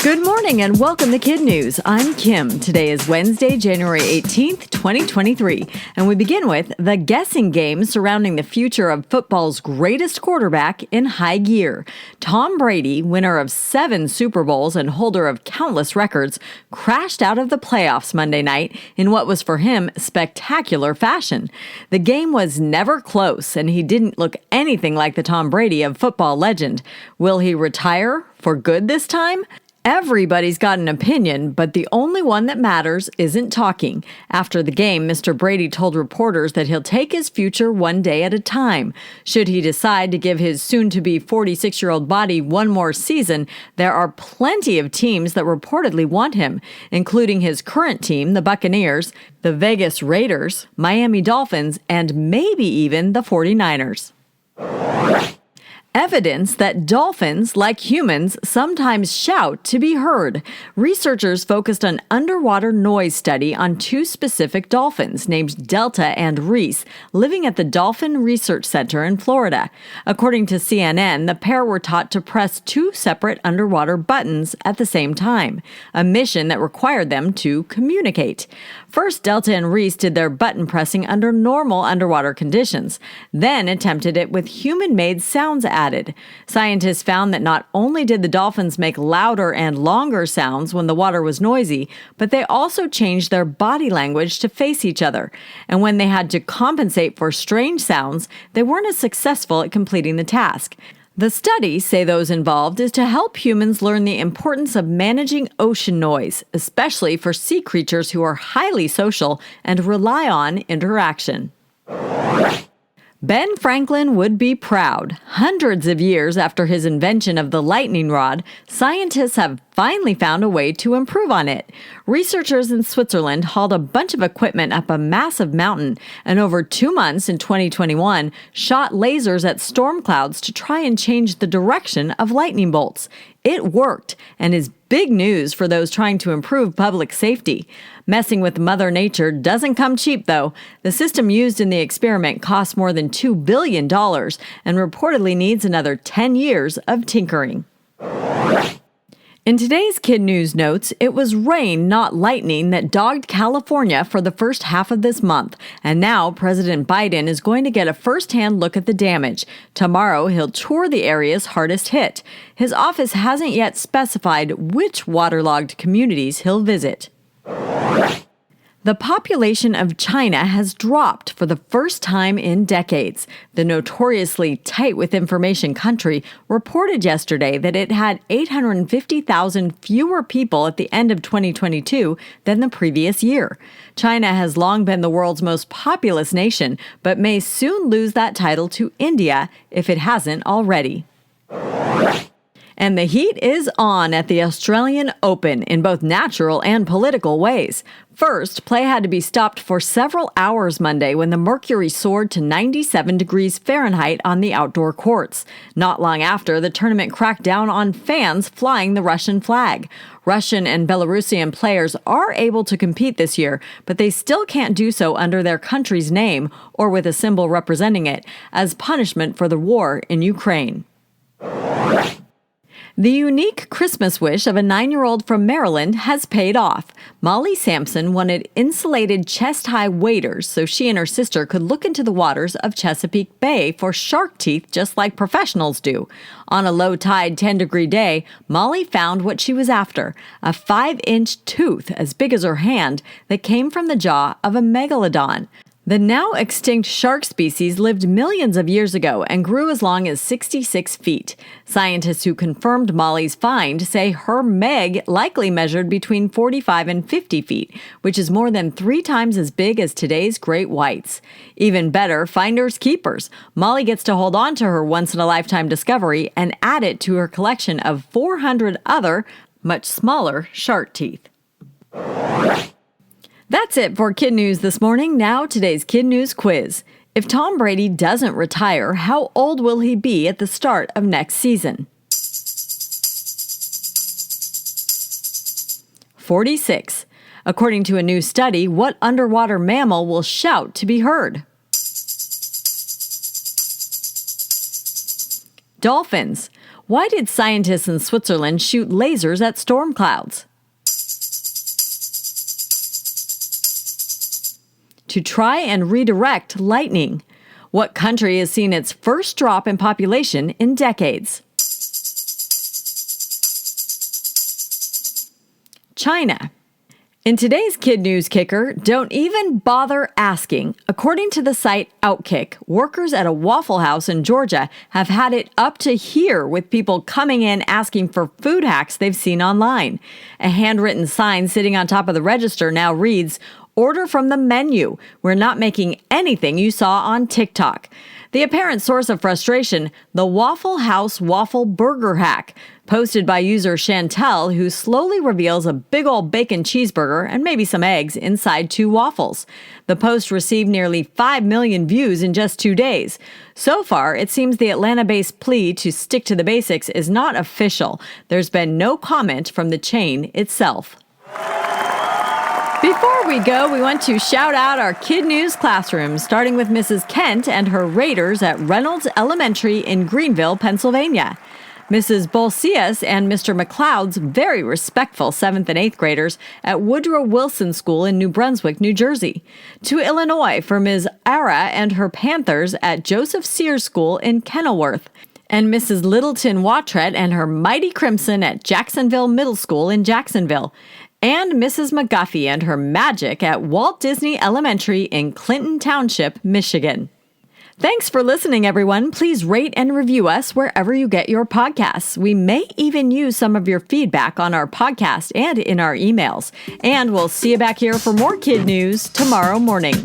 Good morning and welcome to KidNuz. I'm Kim. Today is Wednesday, January 18th, 2023. And we begin with the guessing game surrounding the future of football's greatest quarterback in high gear. Tom Brady, winner of 7 Super Bowls and holder of countless records, crashed out of the playoffs Monday night in what was for him spectacular fashion. The game was never close, and he didn't look anything like the Tom Brady of football legend. Will he retire for good this time? Everybody's got an opinion, but the only one that matters isn't talking. After the game, Mr. Brady told reporters that he'll take his future one day at a time. Should he decide to give his soon-to-be 46-year-old body one more season, there are plenty of teams that reportedly want him, including his current team, the Buccaneers, the Vegas Raiders, Miami Dolphins, and maybe even the 49ers. Evidence that dolphins, like humans, sometimes shout to be heard. Researchers focused an underwater noise study on 2 specific dolphins named Delta and Reese, living at the Dolphin Research Center in Florida. According to CNN, the pair were taught to press 2 separate underwater buttons at the same time, a mission that required them to communicate. First, Delta and Reese did their button pressing under normal underwater conditions, then attempted it with human-made sounds added. Scientists found that not only did the dolphins make louder and longer sounds when the water was noisy, but they also changed their body language to face each other. And when they had to compensate for strange sounds, they weren't as successful at completing the task. The study, say those involved, is to help humans learn the importance of managing ocean noise, especially for sea creatures who are highly social and rely on interaction. Ben Franklin would be proud. Hundreds of years after his invention of the lightning rod, scientists have finally found a way to improve on it. Researchers in Switzerland hauled a bunch of equipment up a massive mountain and over 2 months in 2021 shot lasers at storm clouds to try and change the direction of lightning bolts. It worked and is big news for those trying to improve public safety. Messing with Mother Nature doesn't come cheap, though. The system used in the experiment cost more than $2 billion and reportedly needs another 10 years of tinkering. In today's KidNuz notes, it was rain, not lightning, that dogged California for the first half of this month. And now President Biden is going to get a first-hand look at the damage. Tomorrow, he'll tour the areas hardest hit. His office hasn't yet specified which waterlogged communities he'll visit. The population of China has dropped for the first time in decades. The notoriously tight with information country reported yesterday that it had 850,000 fewer people at the end of 2022 than the previous year. China has long been the world's most populous nation, but may soon lose that title to India if it hasn't already. And the heat is on at the Australian Open in both natural and political ways. First, play had to be stopped for several hours Monday when the mercury soared to 97 degrees Fahrenheit on the outdoor courts. Not long after, the tournament cracked down on fans flying the Russian flag. Russian and Belarusian players are able to compete this year, but they still can't do so under their country's name or with a symbol representing it, as punishment for the war in Ukraine. The unique Christmas wish of a 9-year-old from Maryland has paid off. Molly Sampson wanted insulated chest-high waders so she and her sister could look into the waters of Chesapeake Bay for shark teeth just like professionals do. On a low-tide 10-degree day, Molly found what she was after, a 5-inch tooth as big as her hand that came from the jaw of a megalodon. The now extinct shark species lived millions of years ago and grew as long as 66 feet. Scientists who confirmed Molly's find say her Meg likely measured between 45 and 50 feet, which is more than 3 times as big as today's great whites. Even better, finders keepers. Molly gets to hold on to her once-in-a-lifetime discovery and add it to her collection of 400 other, much smaller shark teeth. That's it for KidNuz this morning. Now today's KidNuz quiz. If Tom Brady doesn't retire, how old will he be at the start of next season? 46. According to a new study, what underwater mammal will shout to be heard? Dolphins. Why did scientists in Switzerland shoot lasers at storm clouds? To try and redirect lightning. What country has seen its first drop in population in decades? China. In today's KidNuz Kicker, don't even bother asking. According to the site Outkick, workers at a Waffle House in Georgia have had it up to here with people coming in asking for food hacks they've seen online. A handwritten sign sitting on top of the register now reads, "Order from the menu. We're not making anything you saw on TikTok." The apparent source of frustration, the Waffle House Waffle Burger Hack, posted by user Chantel, who slowly reveals a big old bacon cheeseburger and maybe some eggs inside 2 waffles. The post received nearly 5 million views in just 2 days. So far, it seems the Atlanta-based plea to stick to the basics is not official. There's been no comment from the chain itself. Before we go, we want to shout out our KidNuz classrooms, starting with Mrs. Kent and her Raiders at Reynolds Elementary in Greenville, Pennsylvania. Mrs. Bolsias and Mr. McLeod's very respectful 7th and 8th graders at Woodrow Wilson School in New Brunswick, New Jersey. To Illinois for Ms. Ara and her Panthers at Joseph Sears School in Kenilworth. And Mrs. Littleton Watret and her Mighty Crimson at Jacksonville Middle School in Jacksonville. And Mrs. McGuffey and her Magic at Walt Disney Elementary in Clinton Township, Michigan. Thanks for listening, everyone. Please rate and review us wherever you get your podcasts. We may even use some of your feedback on our podcast and in our emails. And we'll see you back here for more KidNuz tomorrow morning.